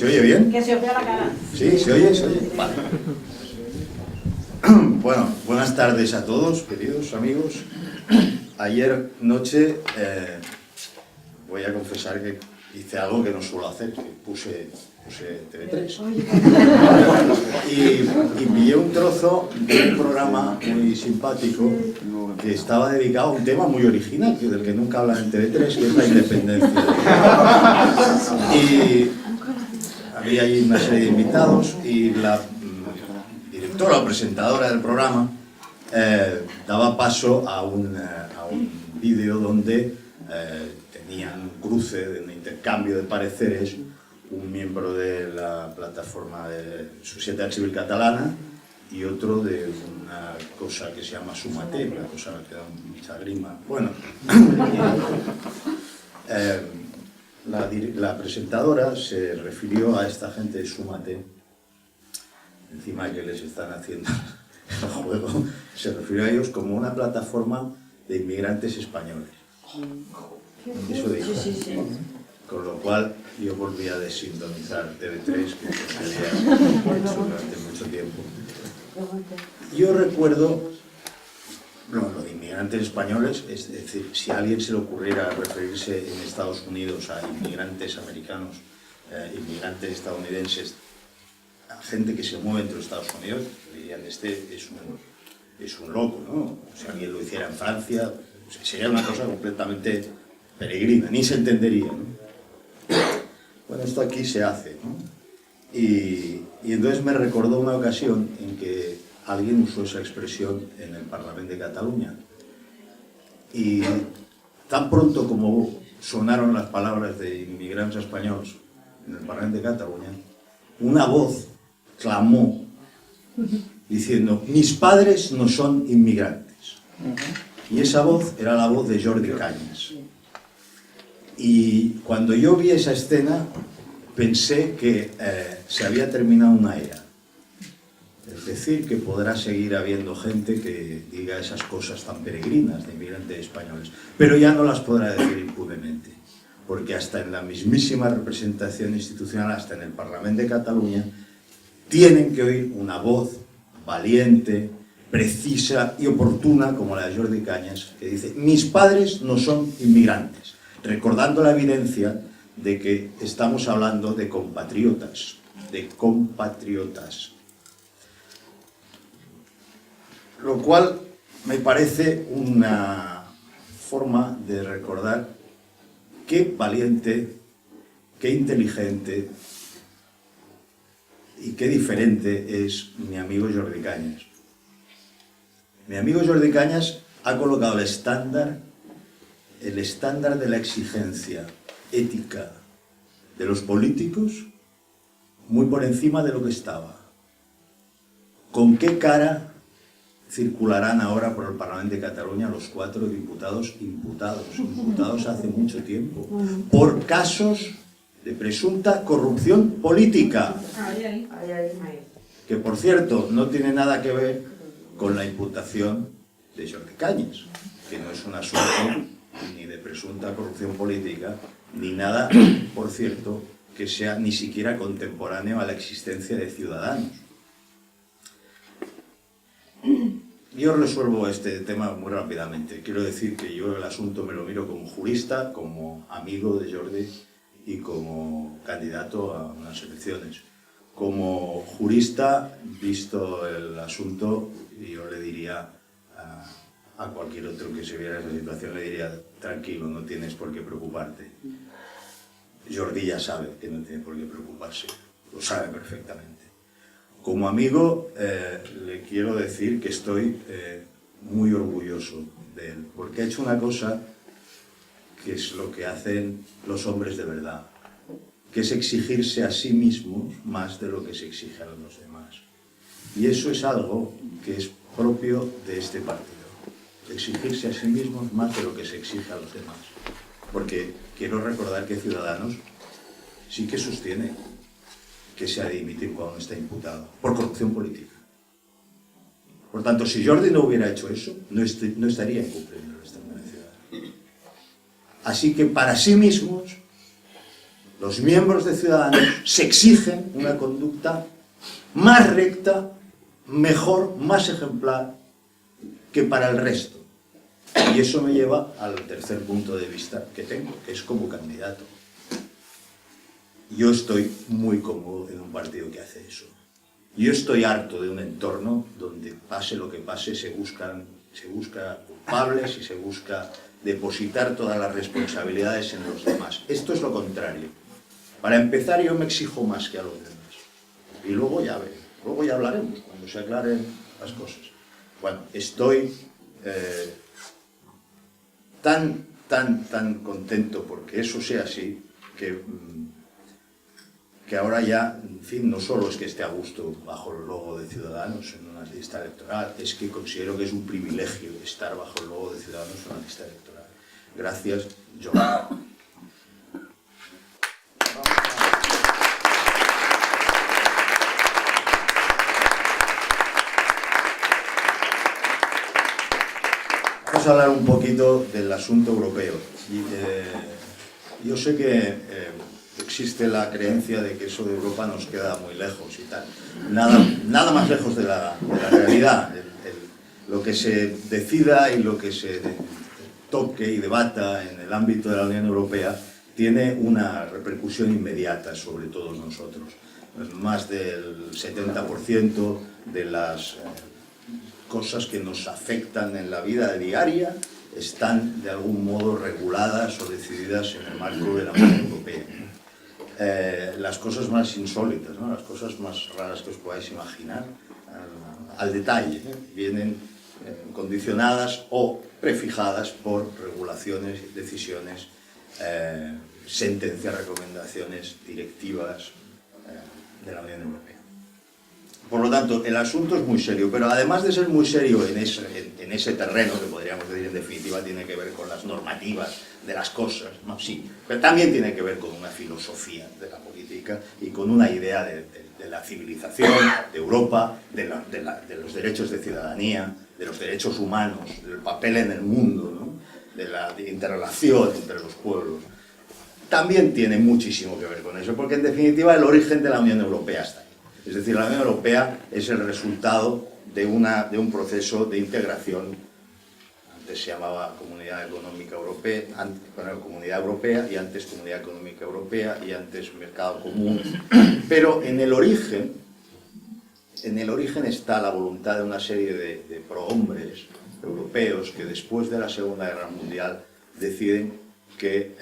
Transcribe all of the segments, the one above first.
oye bien? Que se os vea la cara. ¿Sí? ¿Se oye? ¿Se oye? Vale. Bueno, buenas tardes a todos, queridos amigos. Ayer noche voy a confesar que hice algo que no suelo hacer, que puse TV3 y pillé un trozo de un programa muy simpático que estaba dedicado a un tema muy original, del que nunca hablan en TV3, que es la independencia. Y había allí una serie de invitados y la directora o presentadora del programa daba paso a un vídeo donde tenían un cruce, de un intercambio de pareceres, un miembro de la plataforma de Societat Civil Catalana y otro de una cosa que se llama Sumate, una cosa que da mucha grima. Bueno, la presentadora se refirió a esta gente de Sumate, encima que les están haciendo el juego, se refirió a ellos como una plataforma de inmigrantes españoles. Eso dijo. Con lo cual yo volví a desintonizar TV3, que había hecho durante mucho tiempo. Yo recuerdo, lo de inmigrantes españoles, es decir, si a alguien se le ocurriera referirse en Estados Unidos a inmigrantes americanos, inmigrantes estadounidenses, a gente que se mueve entre los Estados Unidos, dirían, este es un loco, ¿no? Si alguien lo hiciera en Francia, sería una cosa completamente peregrina, ni se entendería, ¿no? Bueno, esto aquí se hace, ¿no? Y entonces me recordó una ocasión en que alguien usó esa expresión en el Parlamento de Cataluña. Y tan pronto como sonaron las palabras de inmigrantes españoles en el Parlamento de Cataluña, una voz clamó diciendo: mis padres no son inmigrantes. Y esa voz era la voz de Jordi Cañas. Y cuando yo vi esa escena, pensé que se había terminado una era. Es decir, que podrá seguir habiendo gente que diga esas cosas tan peregrinas de inmigrantes españoles, pero ya no las podrá decir impunemente, porque hasta en la mismísima representación institucional, hasta en el Parlamento de Cataluña, tienen que oír una voz valiente, precisa y oportuna, como la de Jordi Cañas, que dice: mis padres no son inmigrantes, recordando la evidencia de que estamos hablando de compatriotas, Lo cual me parece una forma de recordar qué valiente, qué inteligente y qué diferente es mi amigo Jordi Cañas. Mi amigo Jordi Cañas ha colocado el estándar de la exigencia ética de los políticos muy por encima de lo que estaba. ¿Con qué cara circularán ahora por el Parlamento de Cataluña los 4 diputados imputados hace mucho tiempo, por casos de presunta corrupción política? Que, por cierto, no tiene nada que ver con la imputación de Jordi Cañas, que no es un asunto ni de presunta corrupción política, ni nada, por cierto, que sea ni siquiera contemporáneo a la existencia de Ciudadanos. Yo resuelvo este tema muy rápidamente. Quiero decir que yo el asunto me lo miro como jurista, como amigo de Jordi y como candidato a unas elecciones. Como jurista, visto el asunto, yo le diría a cualquier otro que se viera en esa situación, le diría: tranquilo, no tienes por qué preocuparte. Jordi ya sabe que no tiene por qué preocuparse, lo sabe perfectamente. Como amigo, le quiero decir que estoy muy orgulloso de él, porque ha hecho una cosa que es lo que hacen los hombres de verdad, que es exigirse a sí mismos más de lo que se exige a los demás. Y eso es algo que es propio de este partido, exigirse a sí mismos más de lo que se exige a los demás. Porque quiero recordar que Ciudadanos sí que sostiene que se ha de dimitir cuando está imputado por corrupción política. Por tanto, si Jordi no hubiera hecho eso, no estaría incumpliendo el Estatuto de Ciudadanos. Así que para sí mismos Los miembros de Ciudadanos se exigen una conducta más recta, mejor, más ejemplar que para el resto. Y eso me lleva al tercer punto de vista que tengo, que es como candidato. Yo estoy muy cómodo en un partido que hace eso. Yo estoy harto de un entorno donde pase lo que pase, se busca culpables y se busca depositar todas las responsabilidades en los demás. Esto es lo contrario. Para empezar, yo me exijo más que a los demás. Y luego ya veremos, luego ya hablaremos, cuando se aclaren las cosas. Bueno, estoy tan contento porque eso sea así, que ahora ya, en fin, no solo es que esté a gusto bajo el logo de Ciudadanos en una lista electoral, es que considero que es un privilegio estar bajo el logo de Ciudadanos en una lista electoral. Gracias, John. Vamos a hablar un poquito del asunto europeo. Yo sé que existe la creencia de que eso de Europa nos queda muy lejos y tal. Nada más lejos de la realidad. Lo que se decida y lo que se toque y debata en el ámbito de la Unión Europea tiene una repercusión inmediata sobre todos nosotros. Más del 70% de las cosas que nos afectan en la vida diaria están de algún modo reguladas o decididas en el marco de la Unión Europea. Las cosas más insólitas, ¿no? Las cosas más raras que os podáis imaginar, al detalle, vienen condicionadas o prefijadas por regulaciones, decisiones, sentencias, recomendaciones, directivas de la Unión Europea. Por lo tanto, el asunto es muy serio, pero además de ser muy serio en ese terreno, que podríamos decir en definitiva tiene que ver con las normativas de las cosas, ¿no? Sí, pero también tiene que ver con una filosofía de la política y con una idea de la civilización, de Europa, de los derechos de ciudadanía, de los derechos humanos, del papel en el mundo, ¿no? De la interrelación entre los pueblos. También tiene muchísimo que ver con eso, porque en definitiva el origen de la Unión Europea está ahí. Es decir, la Unión Europea es el resultado de un proceso de integración. Antes se llamaba Comunidad Económica Europea, Comunidad Europea, y antes Comunidad Económica Europea, y antes Mercado Común. Pero en el origen está la voluntad de una serie de prohombres europeos que después de la Segunda Guerra Mundial deciden que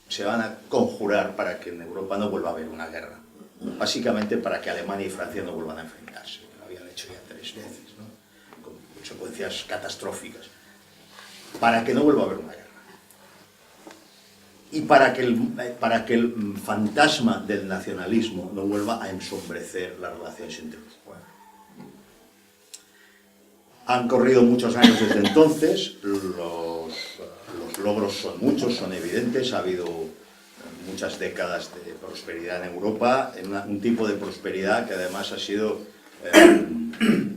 se van a conjurar para que en Europa no vuelva a haber una guerra. Básicamente para que Alemania y Francia no vuelvan a enfrentarse, lo habían hecho ya 3 veces, ¿no? Con consecuencias catastróficas, para que no vuelva a haber una guerra. Y para que el fantasma del nacionalismo no vuelva a ensombrecer las relaciones entre los pueblos. Han corrido muchos años desde entonces, los logros son muchos, son evidentes, ha habido muchas décadas de prosperidad en Europa, un tipo de prosperidad que además ha sido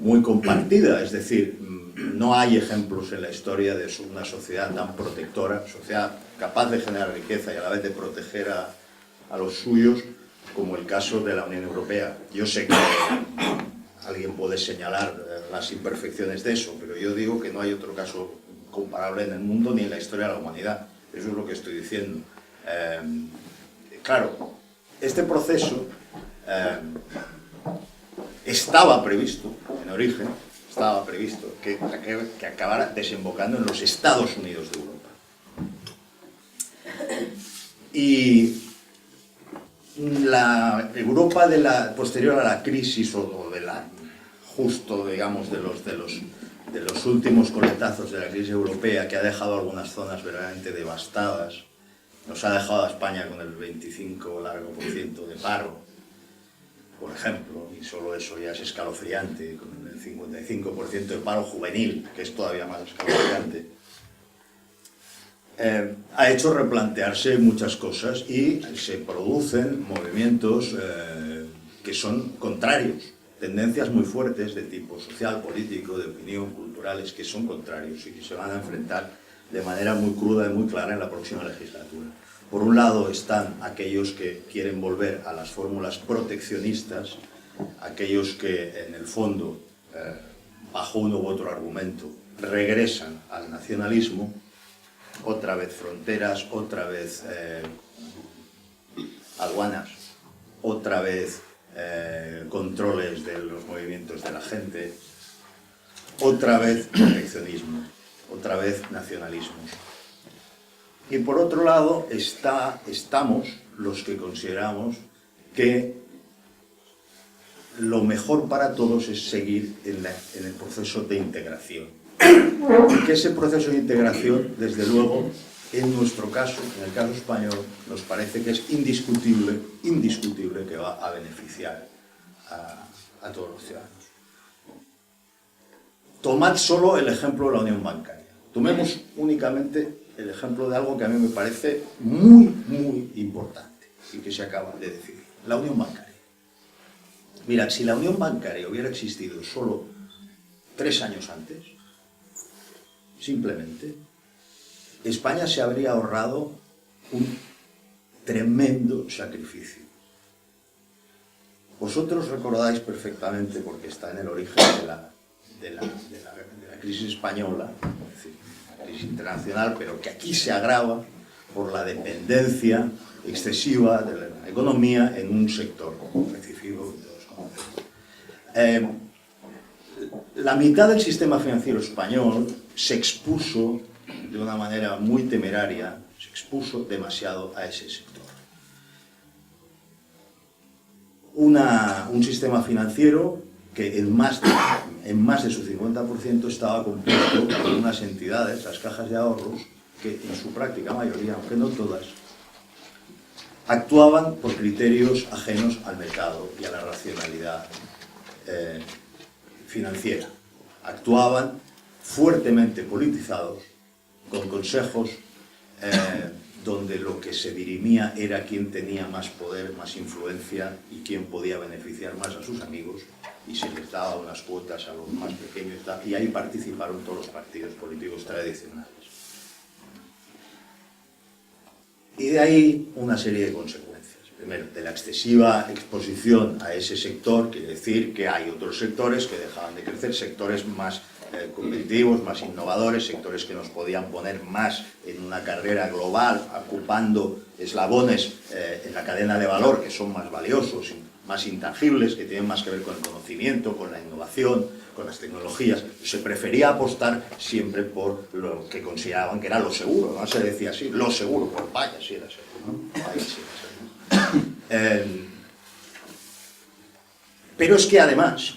muy compartida, es decir, no hay ejemplos en la historia de una sociedad tan protectora, sociedad capaz de generar riqueza y a la vez de proteger a los suyos, como el caso de la Unión Europea. Yo sé que alguien puede señalar las imperfecciones de eso, pero yo digo que no hay otro caso comparable en el mundo ni en la historia de la humanidad. Eso es lo que estoy diciendo. Claro, este proceso estaba previsto, en origen, estaba previsto que acabara desembocando en los Estados Unidos de Europa. Y la Europa posterior a la crisis o de la justo, digamos, de los últimos coletazos de la crisis europea, que ha dejado algunas zonas verdaderamente devastadas, nos ha dejado a España con el 25% de paro, por ejemplo, y solo eso ya es escalofriante, con el 55% de paro juvenil, que es todavía más escalofriante. Ha hecho replantearse muchas cosas y se producen movimientos que son contrarios, tendencias muy fuertes de tipo social, político, de opinión, culturales, que son contrarios y que se van a enfrentar de manera muy cruda y muy clara en la próxima legislatura. Por un lado están aquellos que quieren volver a las fórmulas proteccionistas, aquellos que en el fondo, bajo uno u otro argumento, regresan al nacionalismo, otra vez fronteras, otra vez aduanas, otra vez controles de los movimientos de la gente, otra vez proteccionismo, otra vez nacionalismos. Y por otro lado estamos los que consideramos que lo mejor para todos es seguir en el proceso de integración. Y que ese proceso de integración, desde luego, en nuestro caso, en el caso español, nos parece que es indiscutible que va a beneficiar a todos los ciudadanos. Tomad solo el ejemplo de la unión bancaria. Tomemos únicamente el ejemplo de algo que a mí me parece muy, muy importante y que se acaba de decir, la unión bancaria. Mira, si la unión bancaria hubiera existido solo 3 años antes, simplemente, España se habría ahorrado un tremendo sacrificio. Vosotros recordáis perfectamente, porque está en el origen de la crisis española, es decir, una crisis internacional, pero que aquí se agrava por la dependencia excesiva de la economía en un sector específico que todos conocemos. La mitad del sistema financiero español se expuso de una manera muy temeraria, se expuso demasiado a ese sector. Un sistema financiero que en más de su 50% estaba compuesto por unas entidades, las cajas de ahorros, que en su práctica mayoría, aunque no todas, actuaban por criterios ajenos al mercado y a la racionalidad financiera. Actuaban fuertemente politizados, con consejos donde lo que se dirimía era quién tenía más poder, más influencia y quién podía beneficiar más a sus amigos, y se les daba unas cuotas a los más pequeños, y ahí participaron todos los partidos políticos tradicionales. Y de ahí una serie de consecuencias. Primero, de la excesiva exposición a ese sector, quiere decir que hay otros sectores que dejaban de crecer, sectores más competitivos, más innovadores, sectores que nos podían poner más en una carrera global, ocupando eslabones en la cadena de valor que son más valiosos, más intangibles, que tienen más que ver con el conocimiento, con la innovación, con las tecnologías. Se prefería apostar siempre por lo que consideraban que era lo seguro, no se decía así, lo seguro, pues vaya, sí era seguro, ¿no? Vaya, sí era seguro. Pero es que además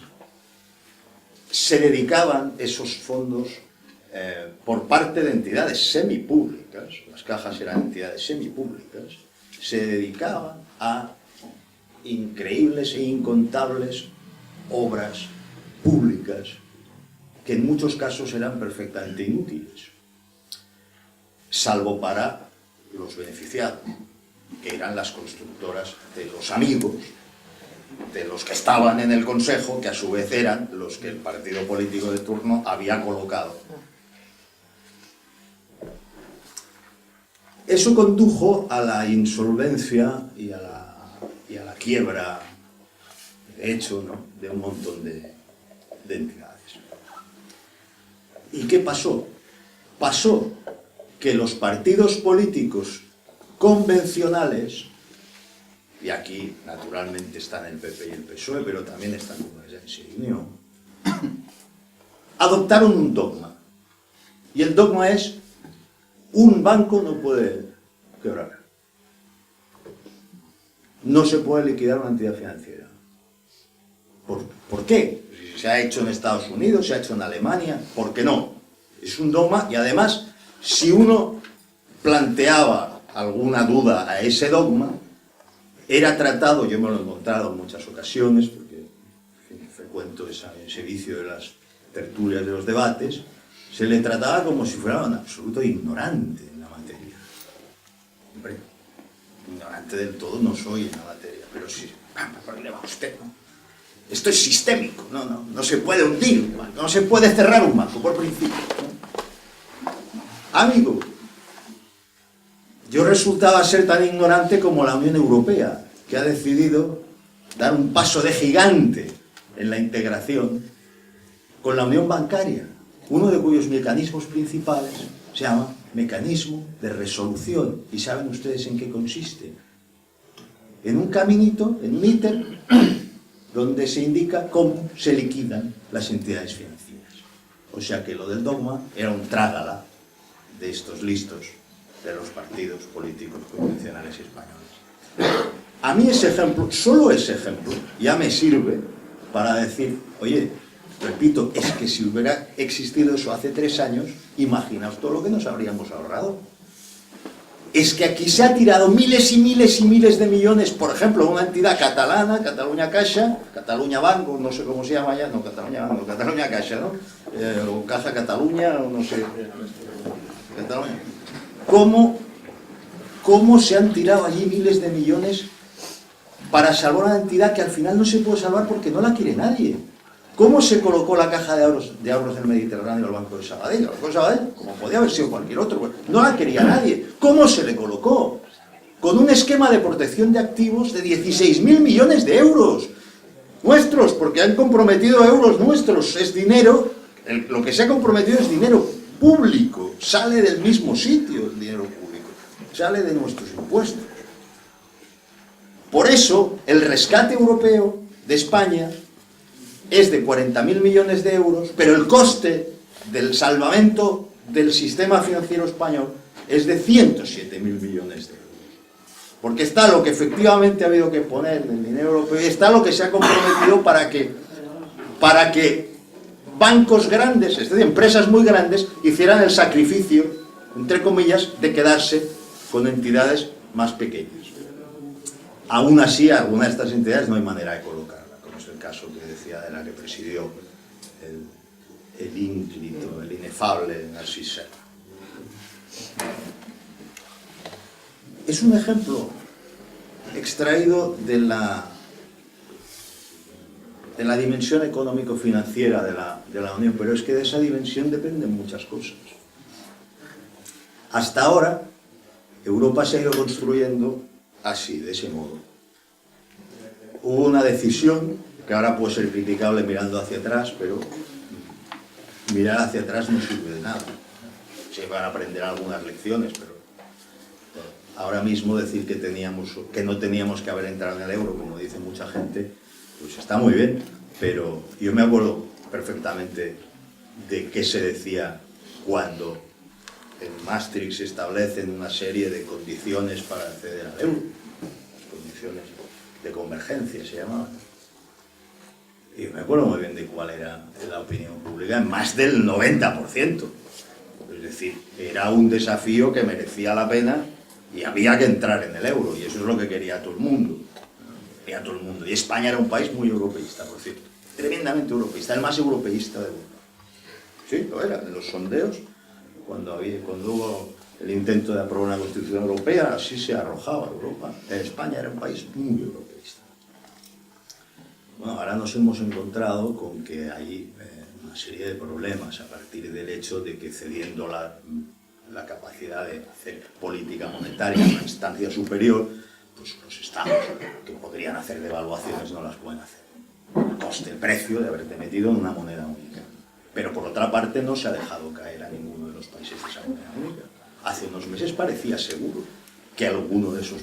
se dedicaban esos fondos por parte de entidades semipúblicas, las cajas eran entidades semipúblicas, se dedicaban a increíbles e incontables obras públicas que en muchos casos eran perfectamente inútiles, salvo para los beneficiados, que eran las constructoras de los amigos de los que estaban en el Consejo, que a su vez eran los que el partido político de turno había colocado. Eso condujo a la insolvencia y a la quiebra, de hecho, ¿no?, de un montón de entidades. ¿Y qué pasó? Pasó que los partidos políticos convencionales, y aquí naturalmente están el PP y el PSOE, pero también están Convergencia y Unión, adoptaron un dogma. Y el dogma es: un banco no puede quebrar. No se puede liquidar una entidad financiera. ¿Por qué? Si se ha hecho en Estados Unidos, se ha hecho en Alemania, ¿por qué no? Es un dogma, y además, si uno planteaba alguna duda a ese dogma, era tratado, yo me lo he encontrado en muchas ocasiones, porque en fin, frecuento ese vicio de las tertulias, de los debates, se le trataba como si fuera un absoluto ignorante en la materia. Hombre, ignorante del todo no soy en la materia, pero sí, ¿por qué le va a usted, no? Esto es sistémico, no se puede hundir un banco, no se puede cerrar un banco, por principio, ¿no? Amigo, yo resultaba ser tan ignorante como la Unión Europea, que ha decidido dar un paso de gigante en la integración con la unión bancaria, uno de cuyos mecanismos principales se llama mecanismo de resolución. ¿Y saben ustedes en qué consiste? En un caminito, en un ítem, donde se indica cómo se liquidan las entidades financieras. O sea que lo del dogma era un trágala de estos listos de los partidos políticos convencionales españoles. A mí ese ejemplo, solo ese ejemplo, ya me sirve para decir, oye, repito, es que si hubiera existido eso hace 3 años, imaginaos todo lo que nos habríamos ahorrado. Es que aquí se ha tirado miles y miles y miles de millones, por ejemplo, una entidad catalana, Catalunya Caixa, Catalunya Banco, no sé cómo se llama ya, no, Catalunya Banco, Catalunya Caixa, ¿no? O Caja Catalunya, o no sé, Catalunya. ¿Cómo se han tirado allí miles de millones para salvar una entidad que al final no se puede salvar porque no la quiere nadie? ¿Cómo se colocó la Caja de Ahorros del Mediterráneo al Banco de Sabadell? El Banco de Sabadell, como podía haber sido cualquier otro, no la quería nadie. ¿Cómo se le colocó? Con un esquema de protección de activos de 16.000 millones de euros. Nuestros, porque han comprometido euros nuestros. Es dinero, lo que se ha comprometido es dinero público. Sale del mismo sitio el dinero público. Sale de nuestros impuestos. Por eso, el rescate europeo de España es de 40.000 millones de euros, pero el coste del salvamento del sistema financiero español es de 107.000 millones de euros. Porque está lo que efectivamente ha habido que poner del dinero europeo y está lo que se ha comprometido para que bancos grandes, es decir, empresas muy grandes, hicieran el sacrificio, entre comillas, de quedarse con entidades más pequeñas. Aún así, algunas de estas entidades no hay manera de colocarlas, como es el caso que decía de la que presidió el ínclito, el inefable Narcís Serra. Es un ejemplo extraído de la dimensión económico-financiera de la Unión, pero es que de esa dimensión dependen muchas cosas. Hasta ahora, Europa se ha ido construyendo así, de ese modo. Hubo una decisión, que ahora puede ser criticable mirando hacia atrás, pero mirar hacia atrás no sirve de nada. Se van a aprender algunas lecciones, pero ahora mismo decir que no teníamos que haber entrado en el euro, como dice mucha gente, pues está muy bien, pero yo me acuerdo perfectamente de qué se decía cuando en Maastricht se establecen una serie de condiciones para acceder al euro, condiciones de convergencia se llamaban. Y me acuerdo muy bien de cuál era la opinión pública, más del 90%. Es decir, era un desafío que merecía la pena y había que entrar en el euro, y eso es lo que quería todo el mundo. Y España era un país muy europeísta, por cierto, tremendamente europeísta, el más europeísta de Europa. Sí, lo era, en los sondeos, cuando hubo el intento de aprobar una constitución europea, así se arrojaba Europa. España era un país muy europeísta. Bueno, ahora nos hemos encontrado con que hay una serie de problemas a partir del hecho de que cediendo la capacidad de hacer política monetaria a una instancia superior, pues los estados que podrían hacer devaluaciones no las pueden hacer. El precio de haberte metido en una moneda única. Pero por otra parte no se ha dejado caer a ninguno de los países de esa moneda única. Hace unos meses parecía seguro que alguno de esos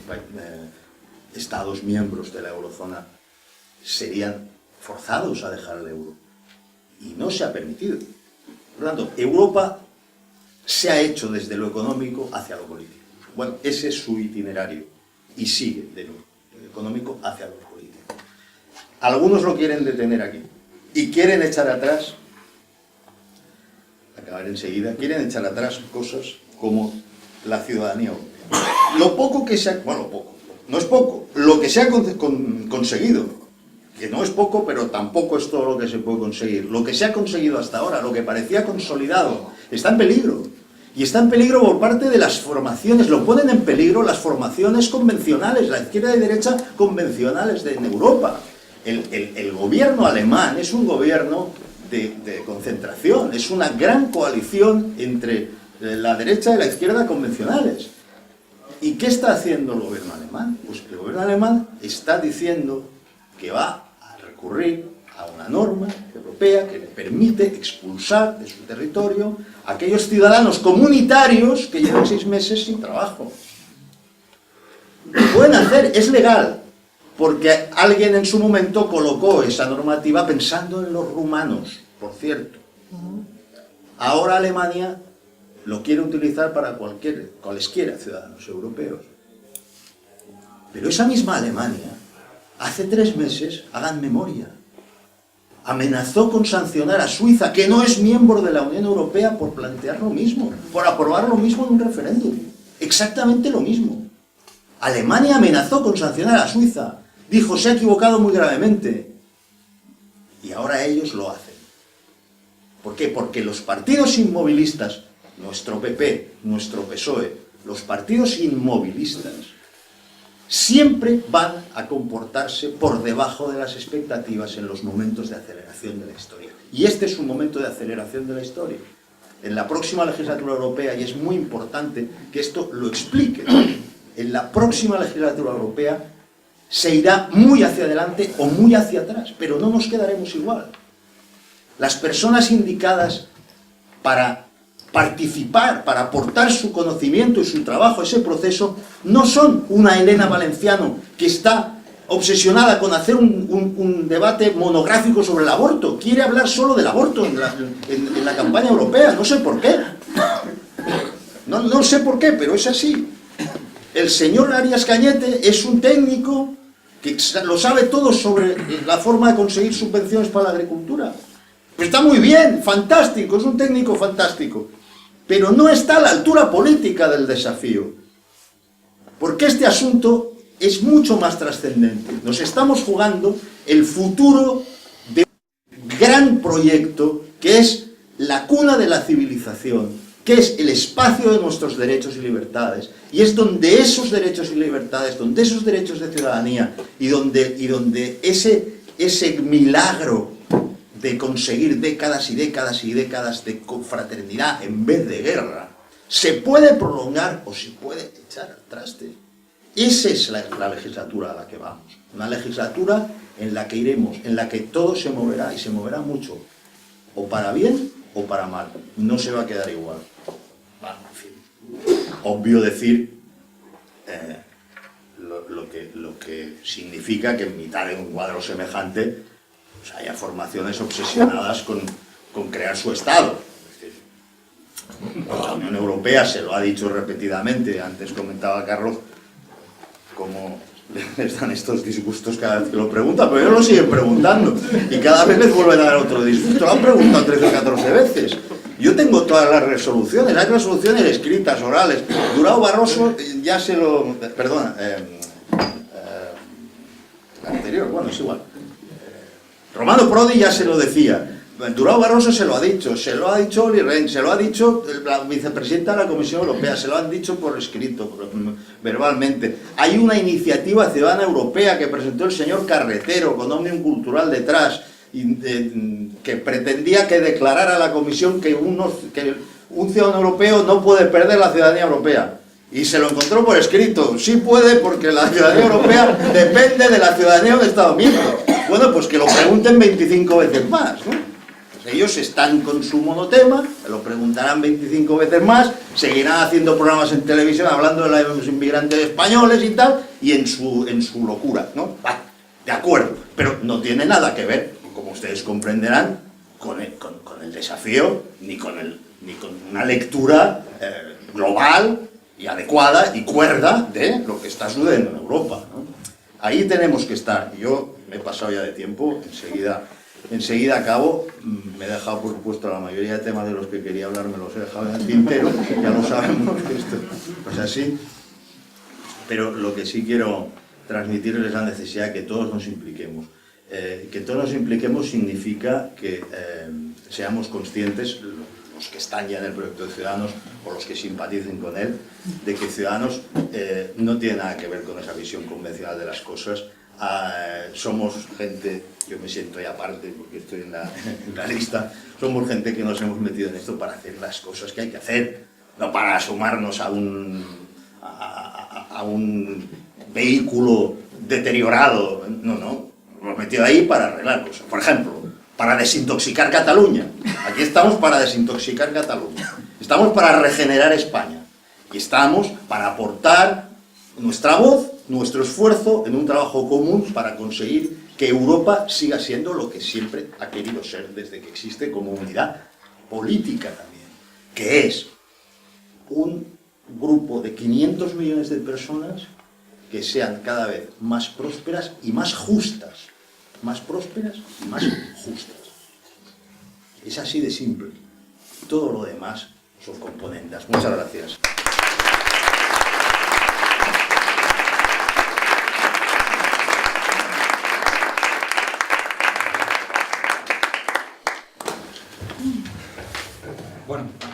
estados miembros de la eurozona serían forzados a dejar el euro. Y no se ha permitido. Por lo tanto, Europa se ha hecho desde lo económico hacia lo político. Bueno, ese es su itinerario. Y sigue de lo económico hacia lo político. Algunos lo quieren detener aquí. Y quieren echar atrás, acabaré enseguida, quieren echar atrás cosas como la ciudadanía europea. Lo poco que se ha... Bueno, poco. No es poco. Lo que se ha conseguido, que no es poco, pero tampoco es todo lo que se puede conseguir. Lo que se ha conseguido hasta ahora, lo que parecía consolidado, está en peligro. Y está en peligro por parte de las formaciones, lo ponen en peligro las formaciones convencionales, la izquierda y derecha convencionales en Europa. El gobierno alemán es un gobierno de concentración, es una gran coalición entre la derecha y la izquierda convencionales. ¿Y qué está haciendo el gobierno alemán? Pues el gobierno alemán está diciendo que va a recurrir a una norma europea que le permite expulsar de su territorio a aquellos ciudadanos comunitarios que llevan 6 meses sin trabajo. Lo pueden hacer, es legal, porque alguien en su momento colocó esa normativa pensando en los rumanos, por cierto. Ahora Alemania lo quiere utilizar para cualesquiera ciudadanos europeos. Pero esa misma Alemania, hace 3 meses, hagan memoria, amenazó con sancionar a Suiza, que no es miembro de la Unión Europea, por plantear lo mismo, por aprobar lo mismo en un referéndum. Exactamente lo mismo. Alemania amenazó con sancionar a Suiza. Dijo, se ha equivocado muy gravemente. Y ahora ellos lo hacen. ¿Por qué? Porque los partidos inmovilistas, nuestro PP, nuestro PSOE, los partidos inmovilistas, siempre van a comportarse por debajo de las expectativas en los momentos de aceleración de la historia. Y este es un momento de aceleración de la historia. En la próxima legislatura europea, y es muy importante que esto lo explique, en la próxima legislatura europea se irá muy hacia adelante o muy hacia atrás, pero no nos quedaremos igual. Las personas indicadas para participar, para aportar su conocimiento y su trabajo a ese proceso, no son una Elena Valenciano que está obsesionada con hacer un debate monográfico sobre el aborto. Quiere hablar solo del aborto en la campaña europea, no sé por qué. No sé por qué, pero es así. El señor Arias Cañete es un técnico que lo sabe todo sobre la forma de conseguir subvenciones para la agricultura. Pues está muy bien, fantástico, es un técnico fantástico. Pero no está a la altura política del desafío. Porque este asunto es mucho más trascendente. Nos estamos jugando el futuro de un gran proyecto que es la cuna de la civilización, que es el espacio de nuestros derechos y libertades, y es donde esos derechos y libertades, donde esos derechos de ciudadanía, y donde ese milagro de conseguir décadas y décadas y décadas de confraternidad en vez de guerra, se puede prolongar o se puede echar al traste. Esa es la legislatura a la que vamos, una legislatura en la que iremos, en la que todo se moverá, y se moverá mucho, o para bien o para mal, no se va a quedar igual. Bueno, en fin, obvio decir lo que significa que en mitad de un cuadro semejante pues haya formaciones obsesionadas con crear su Estado. Es decir, la Unión Europea se lo ha dicho repetidamente. Antes comentaba Carlos cómo les dan estos disgustos cada vez que lo preguntan, pero ellos lo siguen preguntando y cada vez les vuelven a dar otro disgusto. Lo han preguntado 13 o 14 veces. Yo tengo todas las resoluciones, hay resoluciones escritas, orales. Durão Barroso ya se lo... Perdona, anterior, bueno, es igual. Romano Prodi ya se lo decía. Durão Barroso se lo ha dicho Olli Rehn, se lo ha dicho la vicepresidenta de la Comisión Europea, se lo han dicho por escrito, verbalmente. Hay una iniciativa ciudadana europea que presentó el señor Carretero con Òmnium Cultural detrás, que pretendía que declarara la Comisión que un ciudadano europeo no puede perder la ciudadanía europea. Y se lo encontró por escrito. Sí puede, porque la ciudadanía europea depende de la ciudadanía de un Estado miembro. Bueno, pues que lo pregunten 25 veces más, ¿no? Pues ellos están con su monotema, lo preguntarán 25 veces más, seguirán haciendo programas en televisión hablando de los inmigrantes españoles y tal, y en su locura, ¿no? De acuerdo, pero no tiene nada que ver, como ustedes comprenderán, con el desafío, ni con una lectura global y adecuada y cuerda de lo que está sucediendo en Europa, ¿no? Ahí tenemos que estar. Yo me he pasado ya de tiempo, enseguida acabo. Me he dejado, por supuesto, la mayoría de temas de los que quería hablar, me los he dejado en el tintero, ya lo sabemos, que esto es así. Pero lo que sí quiero transmitirles es la necesidad de que todos nos impliquemos. Que todos nos impliquemos significa que seamos conscientes, los que están ya en el proyecto de Ciudadanos o los que simpaticen con él, de que Ciudadanos no tiene nada que ver con esa visión convencional de las cosas. Somos gente, yo me siento ahí aparte porque estoy en la lista, somos gente que nos hemos metido en esto para hacer las cosas que hay que hacer, no para sumarnos a a un vehículo deteriorado. No, no, hemos metido ahí para arreglar cosas. Por ejemplo, para desintoxicar Cataluña. Aquí estamos para desintoxicar Cataluña. Estamos para regenerar España. Y estamos para aportar nuestra voz, nuestro esfuerzo en un trabajo común para conseguir que Europa siga siendo lo que siempre ha querido ser desde que existe como unidad política también, que es un grupo de 500 millones de personas que sean cada vez más prósperas y más justas. Más prósperas y más justas. Es así de simple. Todo lo demás son componentes. Muchas gracias. Bueno.